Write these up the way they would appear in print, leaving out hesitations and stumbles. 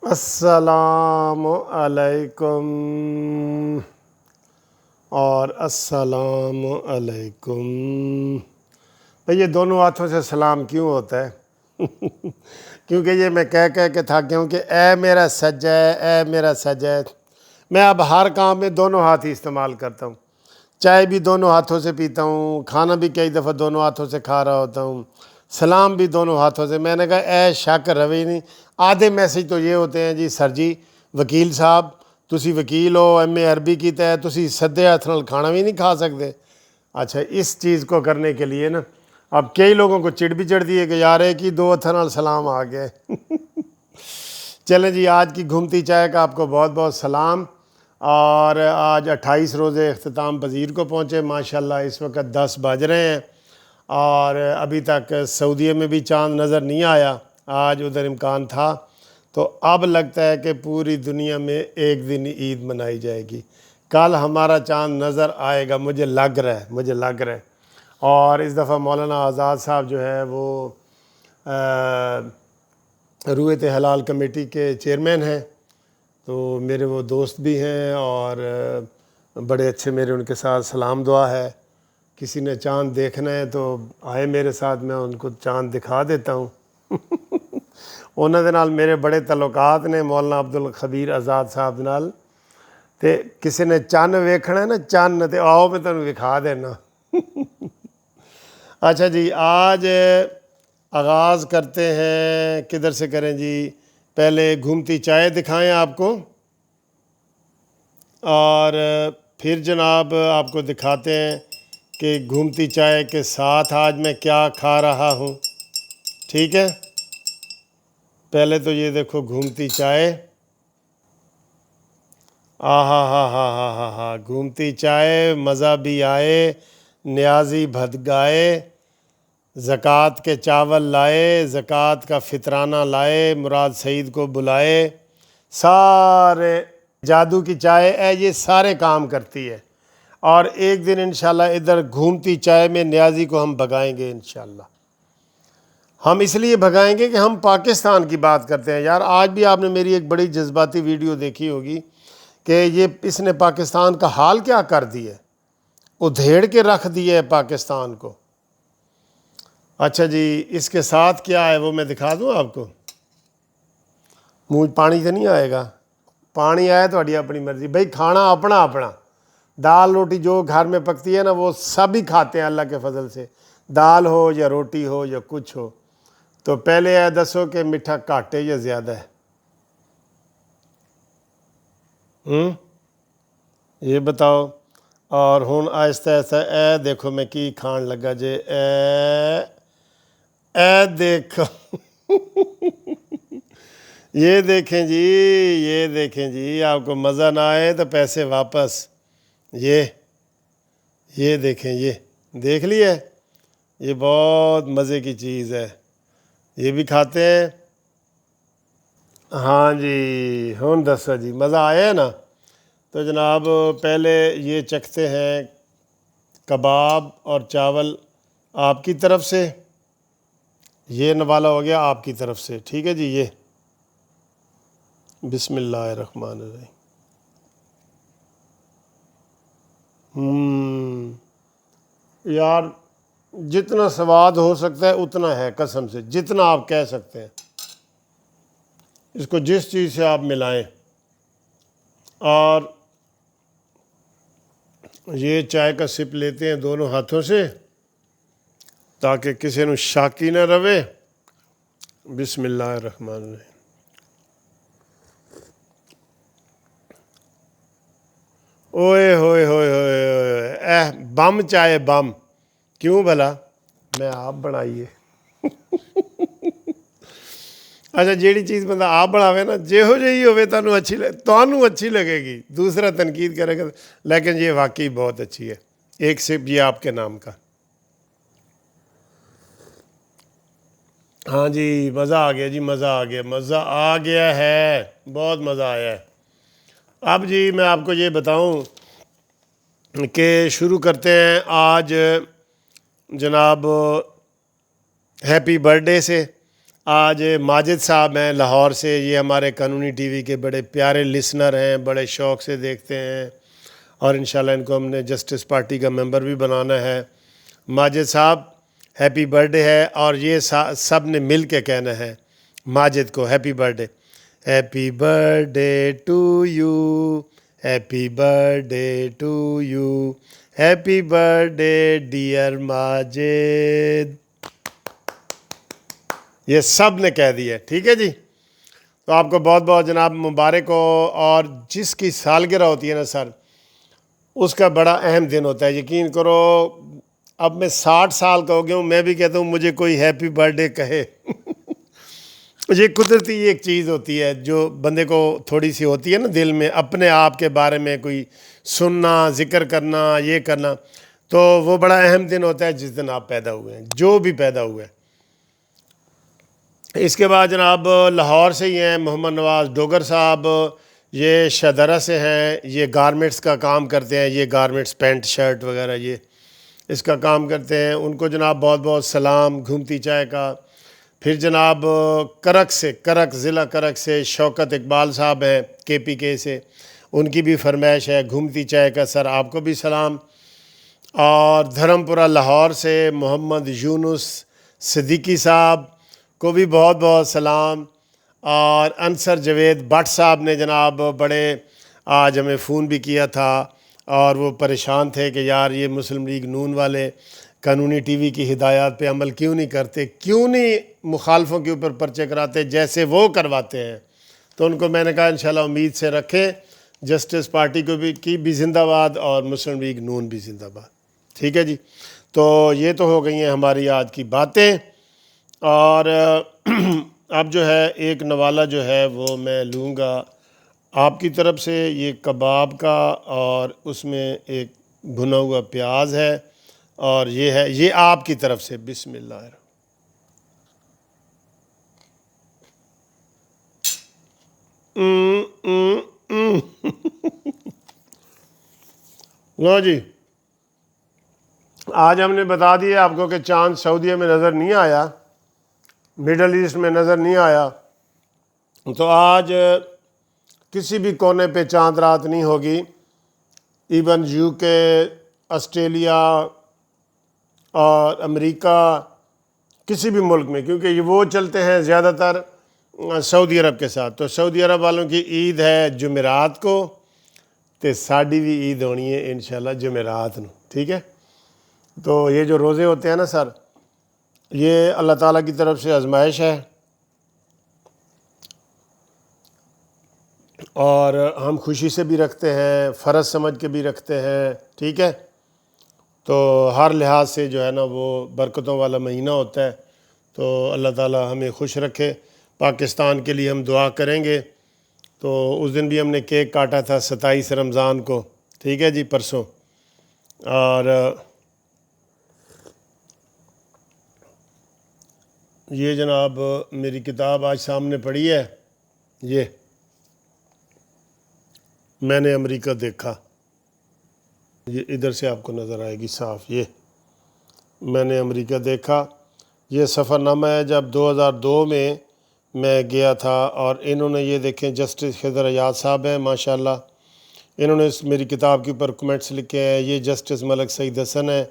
السلام علیکم اور السلام علیکم۔ بھئی یہ دونوں ہاتھوں سے سلام کیوں ہوتا ہے؟ کیونکہ یہ میں کہہ کے تھک گیا ہوں کہ اے میرا سجاد، اے میرا سجاد۔ میں اب ہر کام میں دونوں ہاتھ ہی استعمال کرتا ہوں، چائے بھی دونوں ہاتھوں سے پیتا ہوں، کھانا بھی کئی دفعہ دونوں ہاتھوں سے کھا رہا ہوتا ہوں، سلام بھی دونوں ہاتھوں سے۔ میں نے کہا اے شک روی نہیں، آدھے میسیج تو یہ ہوتے ہیں جی سر جی وکیل صاحب تسی وکیل ہو، ایم اے عربی کیتا ہے، تسی سدے ہاتھ نال کھانا بھی نہیں کھا سکتے۔ اچھا اس چیز کو کرنے کے لیے نا اب کئی لوگوں کو چڑ بھی چڑھتی ہے کہ یار ایک ہی دو ہاتھوں نال سلام آ گئے۔ چلیں جی، آج کی گھومتی چائے کا آپ کو بہت بہت سلام۔ اور آج 28 روزے اختتام پذیر کو پہنچے ماشاءاللہ، اس وقت 10 بج رہے ہیں اور ابھی تک سعودیہ میں بھی چاند نظر نہیں آیا، آج ادھر امکان تھا، تو اب لگتا ہے کہ پوری دنیا میں ایک دن عید منائی جائے گی۔ کل ہمارا چاند نظر آئے گا، مجھے لگ رہا ہے۔ اور اس دفعہ مولانا آزاد صاحب جو ہے وہ رویت حلال کمیٹی کے چیئرمین ہیں، تو میرے وہ دوست بھی ہیں اور بڑے اچھے میرے ان کے ساتھ سلام دعا ہے۔ کسی نے چاند دیکھنا ہے تو آئے میرے ساتھ، میں ان کو چاند دکھا دیتا ہوں۔ انہوں دے نال میرے بڑے تعلقات نے مولانا عبدالخبیر آزاد صاحب نال، تے کسی نے چند ویکھنا ہے نا چند، تے آؤ میں تمہیں دکھا دینا۔ اچھا جی، آج آغاز کرتے ہیں، کدھر سے کریں جی؟ پہلے گھومتی چائے دکھائیں آپ کو، اور پھر جناب آپ کو دکھاتے ہیں کہ گھومتی چائے کے ساتھ آج میں کیا کھا رہا ہوں، ٹھیک ہے؟ پہلے تو یہ دیکھو گھومتی چائے، ہاں ہاں ہاں ہاں ہاں ہاں، گھومتی چائے، مزہ بھی آئے، نیازی بھد گائے، زکوٰۃ کے چاول لائے، زکوٰۃ کا فطرانہ لائے، مراد سعید کو بلائے، سارے جادو کی چائے ہے، یہ سارے کام کرتی ہے۔ اور ایک دن انشاءاللہ ادھر گھومتی چائے میں نیازی کو ہم بھگائیں گے انشاءاللہ۔ ہم اس لیے بھگائیں گے کہ ہم پاکستان کی بات کرتے ہیں یار۔ آج بھی آپ نے میری ایک بڑی جذباتی ویڈیو دیکھی ہوگی کہ اس نے پاکستان کا حال کیا کر دیا ہے، ادھیڑ کے رکھ دیا ہے پاکستان کو۔ اچھا جی، اس کے ساتھ کیا ہے وہ میں دکھا دوں آپ کو؟ منہ پانی تو نہیں آئے گا؟ پانی آئے تو اپنی مرضی بھائی، کھانا اپنا اپنا۔ دال روٹی جو گھر میں پکتی ہے نا وہ سب ہی کھاتے ہیں اللہ کے فضل سے، دال ہو یا روٹی ہو یا کچھ ہو۔ تو پہلے ہے دسو کہ میٹھا گھٹ ہے یا زیادہ ہے؟ یہ بتاؤ۔ اور ہن آہستہ آہستہ اے دیکھو میں کی کھان لگا جے، اے دیکھو۔ یہ دیکھیں جی، یہ دیکھیں جی، آپ کو مزہ نہ آئے تو پیسے واپس۔ یہ دیکھیں، یہ دیکھ لی ہے، یہ بہت مزے کی چیز ہے، یہ بھی کھاتے ہیں۔ ہاں جی، ہن دسو جی مزہ آیا ہے نا؟ تو جناب پہلے یہ چکھتے ہیں کباب اور چاول آپ کی طرف سے، یہ نوالا ہو گیا آپ کی طرف سے، ٹھیک ہے جی۔ یہ بسم اللہ الرحمن الرحیم۔ یار جتنا سواد ہو سکتا ہے اتنا ہے، قسم سے جتنا آپ کہہ سکتے ہیں، اس کو جس چیز سے آپ ملائیں۔ اور یہ چائے کا سپ لیتے ہیں دونوں ہاتھوں سے تاکہ کسی نو شاکی نہ رہے۔ بسم اللہ الرحمن الرحیم۔ اوئے ہوئے ہوئے ہوئے ہوئے، بم چائے بم، کیوں بھلا؟ میں آپ بنائیے۔ اچھا جیڑی چیز بندہ آپ بناوے نا جہو جہی ہوئے تانوں اچھی لگے گی، دوسرا تنقید کرے گا، لیکن یہ واقعی بہت اچھی ہے۔ ایک سپ یہ آپ کے نام کا۔ ہاں جی، مزہ آ گیا جی، مزہ آ گیا، مزہ آ گیا ہے، بہت مزہ آیا ہے۔ اب جی میں آپ کو یہ بتاؤں کہ شروع کرتے ہیں آج جناب ہیپی برتھ ڈے سے۔ آج ماجد صاحب ہیں لاہور سے، یہ ہمارے قانونی ٹی وی کے بڑے پیارے لسنر ہیں، بڑے شوق سے دیکھتے ہیں، اور انشاءاللہ ان کو ہم نے جسٹس پارٹی کا ممبر بھی بنانا ہے۔ ماجد صاحب ہیپی برتھ ڈے ہے، اور یہ سب نے مل کے کہنا ہے ماجد کو happy birthday, happy birthday to you, happy birthday to you, happy birthday dear Majid. یہ سب نے کہہ دیا، ٹھیک ہے جی۔ تو آپ کو بہت بہت جناب مبارک ہو، اور جس کی سالگرہ ہوتی ہے نا سر، اس کا بڑا اہم دن ہوتا ہے۔ یقین کرو اب میں 60 سال کا ہو گیا ہوں، میں بھی کہتا ہوں مجھے کوئی ہیپی برتھ ڈے کہے۔ یہ قدرتی ایک چیز ہوتی ہے جو بندے کو تھوڑی سی ہوتی ہے نا دل میں، اپنے آپ کے بارے میں کوئی سننا، ذکر کرنا، یہ کرنا، تو وہ بڑا اہم دن ہوتا ہے جس دن آپ پیدا ہوئے ہیں، جو بھی پیدا ہوئے ہیں۔ اس کے بعد جناب لاہور سے ہی ہیں محمد نواز ڈوگر صاحب، یہ شدرہ سے ہیں، یہ گارمنٹس کا کام کرتے ہیں، یہ گارمنٹس پینٹ شرٹ وغیرہ یہ اس کا کام کرتے ہیں۔ ان کو جناب بہت بہت سلام گھومتی چائے کا۔ پھر جناب کرک ضلع کرک سے شوکت اقبال صاحب ہیں کے پی کے سے، ان کی بھی فرمائش ہے گھومتی چائے کا، سر آپ کو بھی سلام۔ اور دھرمپورہ لاہور سے محمد یونس صدیقی صاحب کو بھی بہت بہت سلام۔ اور انصر جوید بٹ صاحب نے جناب بڑے آج ہمیں فون بھی کیا تھا، اور وہ پریشان تھے کہ یار یہ مسلم لیگ نون والے قانونی ٹی وی کی ہدایات پہ عمل کیوں نہیں کرتے، کیوں نہیں مخالفوں کے اوپر پرچے کراتے جیسے وہ کرواتے ہیں۔ تو ان کو میں نے کہا انشاءاللہ امید سے رکھیں، جسٹس پارٹی کو بھی کی بھی زندہ باد، اور مسلم لیگ نون بھی زندہ باد، ٹھیک ہے جی۔ تو یہ تو ہو گئی ہیں ہماری آج کی باتیں، اور اب جو ہے ایک نوالہ جو ہے وہ میں لوں گا آپ کی طرف سے، یہ کباب کا، اور اس میں ایک بھنا ہوا پیاز ہے، اور یہ ہے یہ آپ کی طرف سے۔ بسم اللہ الرحمن۔ لو جی، آج ہم نے بتا دیا آپ کو کہ چاند سعودیہ میں نظر نہیں آیا، مڈل ایسٹ میں نظر نہیں آیا، تو آج کسی بھی کونے پہ چاند رات نہیں ہوگی، ایون یو کے، آسٹریلیا اور امریکہ، کسی بھی ملک میں، کیونکہ یہ وہ چلتے ہیں زیادہ تر سعودی عرب کے ساتھ۔ تو سعودی عرب والوں کی عید ہے جمعرات کو، تو ساڑی بھی عید ہونی ہے انشاءاللہ جمعرات نو، ٹھیک ہے۔ تو یہ جو روزے ہوتے ہیں نا سر، یہ اللہ تعالیٰ کی طرف سے آزمائش ہے، اور ہم خوشی سے بھی رکھتے ہیں، فرض سمجھ کے بھی رکھتے ہیں، ٹھیک ہے۔ تو ہر لحاظ سے جو ہے نا وہ برکتوں والا مہینہ ہوتا ہے، تو اللہ تعالیٰ ہمیں خوش رکھے۔ پاکستان کے لیے ہم دعا کریں گے۔ تو اس دن بھی ہم نے کیک کاٹا تھا 27 رمضان کو، ٹھیک ہے جی، پرسوں۔ اور یہ جناب میری کتاب آج سامنے پڑھی ہے، یہ میں نے امریکہ دیکھا، یہ ادھر سے آپ کو نظر آئے گی صاف، یہ میں نے امریکہ دیکھا۔ یہ سفر نامہ ہے جب 2002 میں گیا تھا، اور انہوں نے یہ دیکھیں جسٹس خضر ایاز صاحب ہیں ماشاءاللہ، انہوں نے میری کتاب کے اوپر کمنٹس لکھے ہیں۔ یہ جسٹس ملک سعید حسن ہے،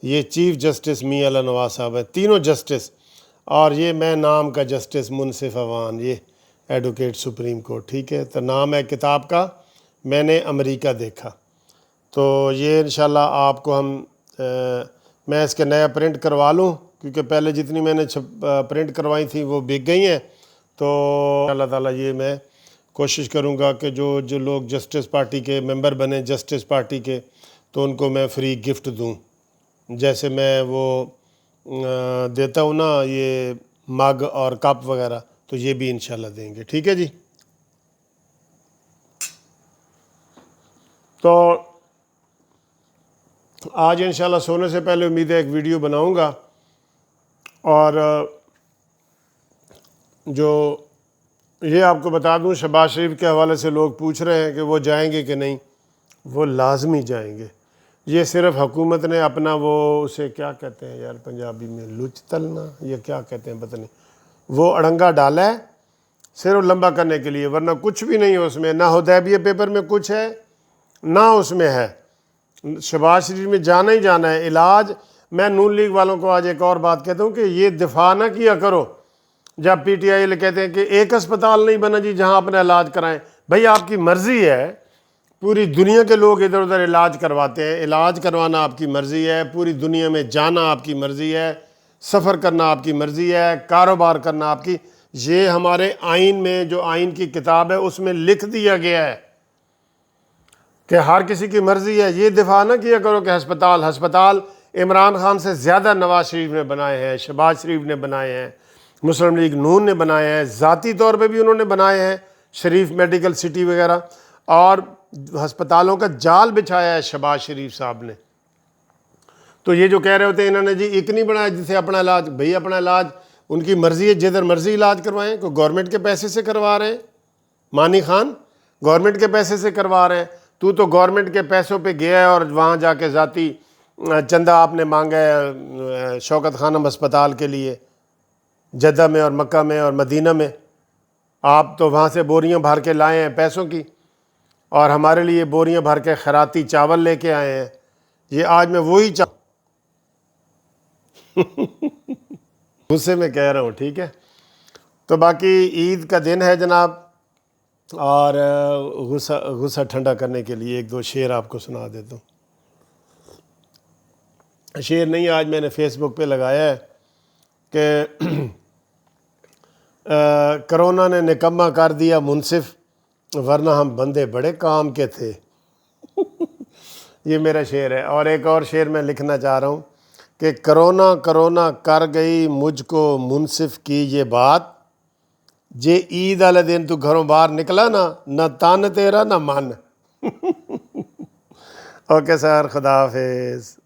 یہ چیف جسٹس میاں اللہ نواز صاحب ہیں، تینوں جسٹس، اور یہ میں نام کا جسٹس منصف اوان، یہ ایڈوکیٹ سپریم کورٹ، ٹھیک ہے۔ تو نام ہے کتاب کا میں نے امریکہ دیکھا۔ تو یہ انشاءاللہ آپ کو ہم میں اس کے نیا پرنٹ کروا لوں، کیونکہ پہلے جتنی میں نے پرنٹ کروائی تھیں وہ بک گئی ہیں۔ تو اللہ تعالیٰ یہ میں کوشش کروں گا کہ جو لوگ جسٹس پارٹی کے ممبر بنے جسٹس پارٹی کے، تو ان کو میں فری گفٹ دوں، جیسے میں وہ دیتا ہوں نا یہ مگ اور کپ وغیرہ، تو یہ بھی انشاءاللہ دیں گے، ٹھیک ہے جی۔ تو آج انشاءاللہ سونے سے پہلے امید ہے ایک ویڈیو بناؤں گا، اور جو یہ آپ کو بتا دوں شہباز شریف کے حوالے سے لوگ پوچھ رہے ہیں کہ وہ جائیں گے کہ نہیں، وہ لازمی جائیں گے۔ یہ صرف حکومت نے اپنا وہ اسے کیا کہتے ہیں یار پنجابی میں، لچ تلنا یا کیا کہتے ہیں پتہ نہیں، وہ اڑنگا ڈالا ہے صرف لمبا کرنے کے لیے، ورنہ کچھ بھی نہیں ہے اس میں، نہ حدیبیہ پیپر میں کچھ ہے نہ اس میں ہے۔ شہباز شریف میں جانا ہی جانا ہے علاج۔ میں نون لیگ والوں کو آج ایک اور بات کہتا ہوں کہ یہ دفاع نہ کیا کرو جب پی ٹی آئی کہتے ہیں کہ ایک اسپتال نہیں بنا جی جہاں اپنا علاج کرائیں۔ بھائی آپ کی مرضی ہے، پوری دنیا کے لوگ ادھر ادھر علاج کرواتے ہیں، علاج کروانا آپ کی مرضی ہے، پوری دنیا میں جانا آپ کی مرضی ہے، سفر کرنا آپ کی مرضی ہے، کاروبار کرنا آپ کی، یہ ہمارے آئین میں جو آئین کی کتاب ہے اس میں لکھ دیا گیا ہے کہ ہر کسی کی مرضی ہے۔ یہ دفاع نہ کیا کرو کہ ہسپتال عمران خان سے زیادہ نواز شریف نے بنائے ہیں، شہباز شریف نے بنائے ہیں، مسلم لیگ نون نے بنائے ہیں، ذاتی طور پہ بھی انہوں نے بنائے ہیں، شریف میڈیکل سٹی وغیرہ، اور ہسپتالوں کا جال بچھایا ہے شہباز شریف صاحب نے۔ تو یہ جو کہہ رہے ہوتے ہیں انہوں نے جی ایک نہیں بنایا جسے اپنا علاج، بھئی اپنا علاج ان کی مرضی ہے، جدھر مرضی علاج کروائیں، کوئی گورنمنٹ کے پیسے سے کروا رہے ہیں؟ مانی خان گورنمنٹ کے پیسے سے کروا رہے ہیں، تو گورنمنٹ کے پیسوں پہ گیا ہے اور وہاں جا کے ذاتی چندہ آپ نے مانگا ہے شوکت خانم ہسپتال کے لیے، جدہ میں اور مکہ میں اور مدینہ میں۔ آپ تو وہاں سے بوریاں بھر کے لائے ہیں پیسوں کی، اور ہمارے لیے بوریاں بھر کے خیراتی چاول لے کے آئے ہیں۔ یہ آج میں وہی غصے میں کہہ رہا ہوں، ٹھیک ہے۔ تو باقی عید کا دن ہے جناب، اور غصہ ٹھنڈا کرنے کے لیے ایک دو شعر آپ کو سنا دیتا ہوں۔ شعر نہیں، آج میں نے فیس بک پہ لگایا ہے کہ کرونا نے نکمہ کر دیا منصف، ورنہ ہم بندے بڑے کام کے تھے۔ یہ میرا شعر ہے۔ اور ایک اور شعر میں لکھنا چاہ رہا ہوں کہ کرونا کر گئی مجھ کو منصف کی یہ بات، جے عید والے دن تو گھروں باہر نکلا نہ تن تیرا نہ من۔ اوکے سر، خدا حافظ۔